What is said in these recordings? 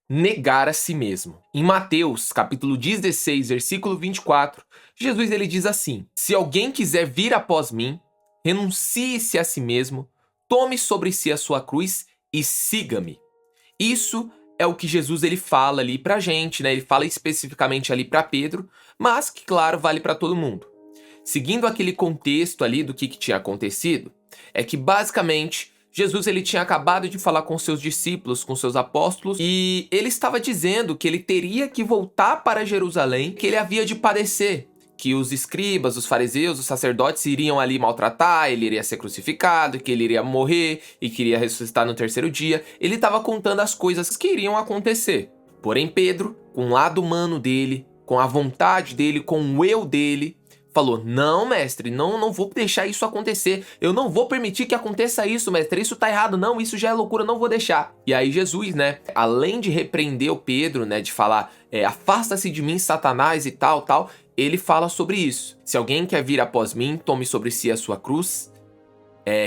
negar a si mesmo. Em Mateus, capítulo 16, versículo 24, Jesus ele diz assim: se alguém quiser vir após mim, renuncie-se a si mesmo, tome sobre si a sua cruz e siga-me. Isso é o que Jesus ele fala ali pra gente, né? Ele fala especificamente ali pra Pedro, mas que claro, vale pra todo mundo. Seguindo aquele contexto ali do que tinha acontecido, é que basicamente Jesus ele tinha acabado de falar com seus discípulos, com seus apóstolos, e ele estava dizendo que ele teria que voltar para Jerusalém, que ele havia de padecer, que os escribas, os fariseus, os sacerdotes iriam ali maltratar, ele iria ser crucificado, que ele iria morrer e que iria ressuscitar no terceiro dia. Ele estava contando as coisas que iriam acontecer. Porém, Pedro, com o lado humano dele, com a vontade dele, com o eu dele, falou: não, mestre, não vou deixar isso acontecer. Eu não vou permitir que aconteça isso, mestre. Isso tá errado, não, isso já é loucura, não vou deixar. E aí Jesus, né, além de repreender o Pedro, né, de falar, afasta-se de mim, Satanás e tal, ele fala sobre isso. Se alguém quer vir após mim, tome sobre si a sua cruz,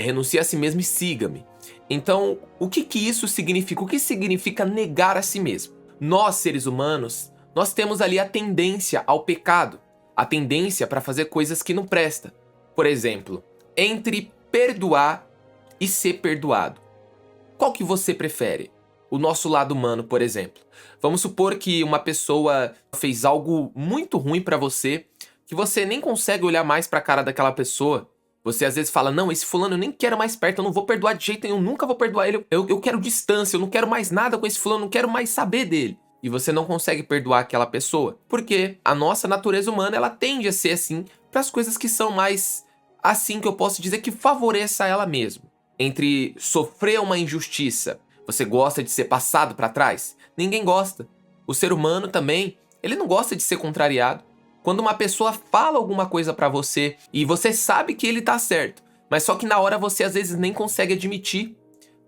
renuncie a si mesmo e siga-me. Então, o que isso significa? O que significa negar a si mesmo? Nós, seres humanos, nós temos ali a tendência ao pecado, a tendência para fazer coisas que não prestam. Por exemplo, entre perdoar e ser perdoado. Qual que você prefere? O nosso lado humano, por exemplo. Vamos supor que uma pessoa fez algo muito ruim pra você, que você nem consegue olhar mais pra cara daquela pessoa. Você às vezes fala: não, esse fulano eu nem quero mais perto, eu não vou perdoar de jeito nenhum, eu nunca vou perdoar ele. Eu quero distância, eu não quero mais nada com esse fulano, eu não quero mais saber dele. E você não consegue perdoar aquela pessoa. Porque a nossa natureza humana, ela tende a ser assim para as coisas que são mais, assim que eu posso dizer, que favoreça ela mesmo. Entre sofrer uma injustiça, você gosta de ser passado para trás? Ninguém gosta. O ser humano também, ele não gosta de ser contrariado. Quando uma pessoa fala alguma coisa pra você e você sabe que ele tá certo, mas só que na hora você às vezes nem consegue admitir,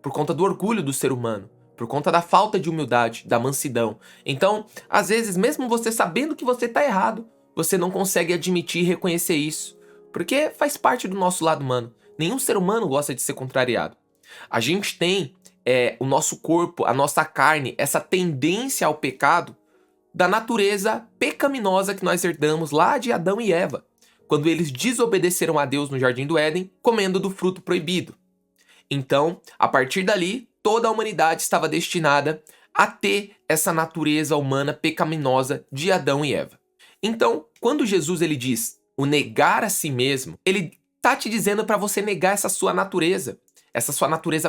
por conta do orgulho do ser humano, por conta da falta de humildade, da mansidão. Então, às vezes, mesmo você sabendo que você tá errado, você não consegue admitir e reconhecer isso, porque faz parte do nosso lado humano. Nenhum ser humano gosta de ser contrariado. A gente tem o nosso corpo, a nossa carne, essa tendência ao pecado da natureza pecaminosa que nós herdamos lá de Adão e Eva, quando eles desobedeceram a Deus no Jardim do Éden, comendo do fruto proibido. Então, a partir dali, toda a humanidade estava destinada a ter essa natureza humana pecaminosa de Adão e Eva. Então, quando Jesus ele diz o negar a si mesmo, ele tá te dizendo para você negar essa sua natureza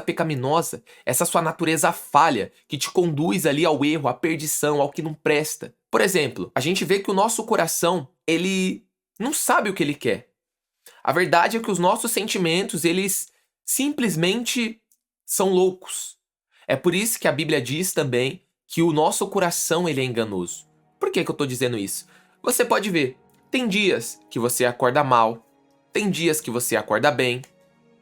pecaminosa, essa sua natureza falha, que te conduz ali ao erro, à perdição, ao que não presta. Por exemplo, a gente vê que o nosso coração, ele não sabe o que ele quer. A verdade é que os nossos sentimentos, eles simplesmente são loucos. É por isso que a Bíblia diz também que o nosso coração, ele é enganoso. Por que eu tô dizendo isso? Você pode ver, tem dias que você acorda mal, tem dias que você acorda bem,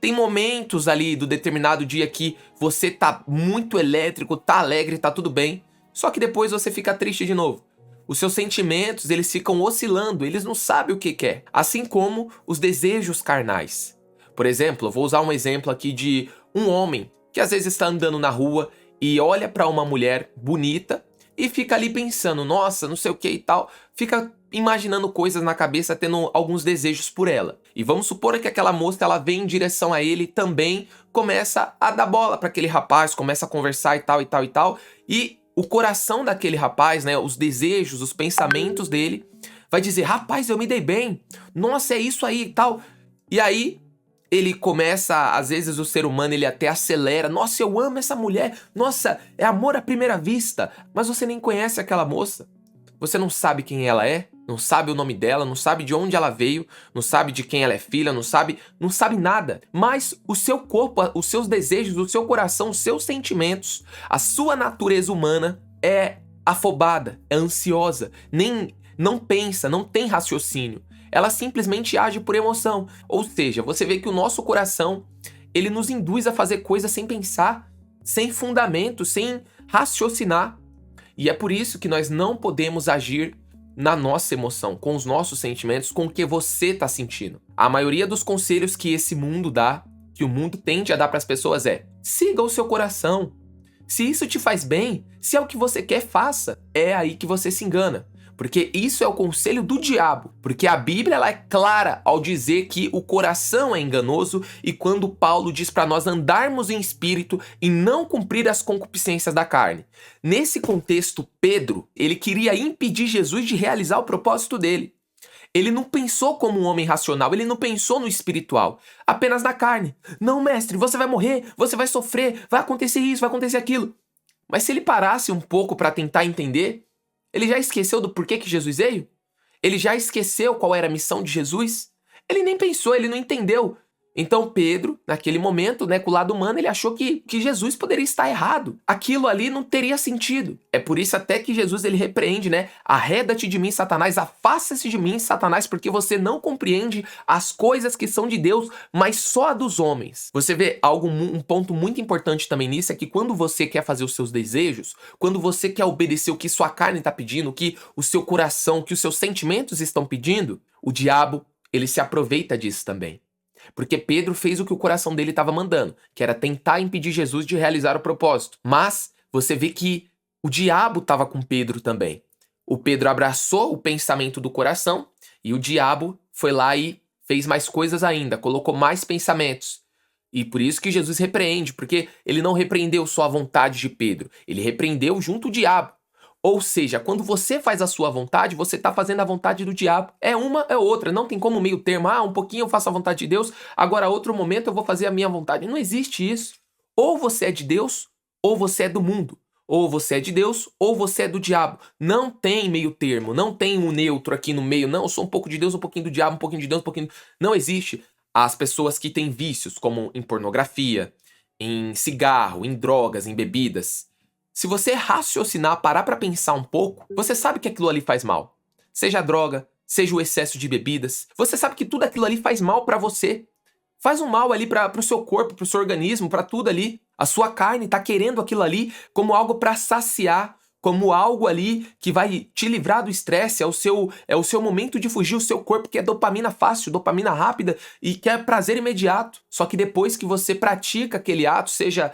tem momentos ali do determinado dia que você tá muito elétrico, tá alegre, tá tudo bem, só que depois você fica triste de novo. Os seus sentimentos, eles ficam oscilando, eles não sabem o que quer. Assim como os desejos carnais. Por exemplo, eu vou usar um exemplo aqui de um homem que às vezes está andando na rua e olha para uma mulher bonita e fica ali pensando: nossa, não sei o que e tal. Fica imaginando coisas na cabeça, tendo alguns desejos por ela. E vamos supor que aquela moça, ela vem em direção a ele e também começa a dar bola para aquele rapaz, começa a conversar e tal, e tal, e tal. E o coração daquele rapaz, né, os desejos, os pensamentos dele, vai dizer: rapaz, eu me dei bem. Nossa, é isso aí e tal. E aí, ele começa, às vezes o ser humano, ele até acelera. Nossa, eu amo essa mulher. Nossa, é amor à primeira vista. Mas você nem conhece aquela moça. Você não sabe quem ela é, não sabe o nome dela, não sabe de onde ela veio, não sabe de quem ela é filha, não sabe nada. Mas o seu corpo, os seus desejos, o seu coração, os seus sentimentos, a sua natureza humana é afobada, é ansiosa, não pensa, não tem raciocínio. Ela simplesmente age por emoção. Ou seja, você vê que o nosso coração, ele nos induz a fazer coisas sem pensar, sem fundamento, sem raciocinar. E é por isso que nós não podemos agir na nossa emoção, com os nossos sentimentos, com o que você está sentindo. A maioria dos conselhos que esse mundo dá, que o mundo tende a dar para as pessoas é: siga o seu coração, Se isso te faz bem, se é o que você quer, faça. É aí que você se engana. Porque isso é o conselho do diabo. Porque a Bíblia ela é clara ao dizer que o coração é enganoso e quando Paulo diz para nós andarmos em espírito e não cumprir as concupiscências da carne. Nesse contexto, Pedro, ele queria impedir Jesus de realizar o propósito dele. Ele não pensou como um homem racional, ele não pensou no espiritual, apenas na carne. Não, mestre, você vai morrer, você vai sofrer, vai acontecer isso, vai acontecer aquilo. Mas se ele parasse um pouco para tentar entender, ele já esqueceu do porquê que Jesus veio? Ele já esqueceu qual era a missão de Jesus? Ele nem pensou, ele não entendeu. Então Pedro, naquele momento, com o lado humano, ele achou que Jesus poderia estar errado. Aquilo ali não teria sentido. É por isso até que Jesus ele repreende, Arreda-te de mim, Satanás, afasta-se de mim, Satanás, porque você não compreende as coisas que são de Deus, mas só a dos homens. Você vê um ponto muito importante também nisso, é que quando você quer fazer os seus desejos, quando você quer obedecer o que sua carne está pedindo, o que o seu coração, o que os seus sentimentos estão pedindo, o diabo, ele se aproveita disso também. Porque Pedro fez o que o coração dele estava mandando, que era tentar impedir Jesus de realizar o propósito. Mas você vê que o diabo estava com Pedro também. O Pedro abraçou o pensamento do coração e o diabo foi lá e fez mais coisas ainda, colocou mais pensamentos. E por isso que Jesus repreende, porque ele não repreendeu só a vontade de Pedro, ele repreendeu junto o diabo. Ou seja, quando você faz a sua vontade, você está fazendo a vontade do diabo. É uma, é outra. Não tem como meio termo. Um pouquinho eu faço a vontade de Deus, agora outro momento eu vou fazer a minha vontade. Não existe isso. Ou você é de Deus, ou você é do mundo. Ou você é de Deus, ou você é do diabo. Não tem meio termo, não tem um neutro aqui no meio. Não, eu sou um pouco de Deus, um pouquinho do diabo, um pouquinho de Deus, um pouquinho... Não existe. As pessoas que têm vícios, como em pornografia, em cigarro, em drogas, em bebidas... Se você raciocinar, parar pra pensar um pouco, você sabe que aquilo ali faz mal. Seja a droga, seja o excesso de bebidas, você sabe que tudo aquilo ali faz mal pra você. Faz um mal ali pro seu corpo, pro seu organismo, pra tudo ali. A sua carne tá querendo aquilo ali como algo pra saciar, como algo ali que vai te livrar do estresse, é o seu momento de fugir, o seu corpo quer dopamina fácil, dopamina rápida e quer prazer imediato. Só que depois que você pratica aquele ato, seja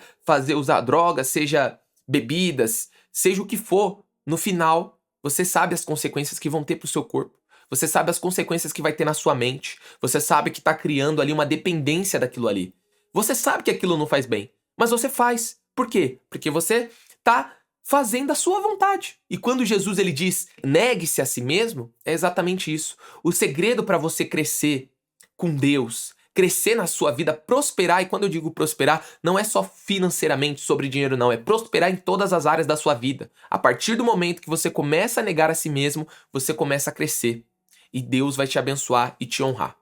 usar droga, seja bebidas, seja o que for, no final, você sabe as consequências que vão ter pro seu corpo. Você sabe as consequências que vai ter na sua mente. Você sabe que tá criando ali uma dependência daquilo ali. Você sabe que aquilo não faz bem, mas você faz. Por quê? Porque você tá fazendo a sua vontade. E quando Jesus ele diz, negue-se a si mesmo, é exatamente isso. O segredo para você crescer com Deus, crescer na sua vida, prosperar, e quando eu digo prosperar, não é só financeiramente sobre dinheiro não, é prosperar em todas as áreas da sua vida. A partir do momento que você começa a negar a si mesmo, você começa a crescer. E Deus vai te abençoar e te honrar.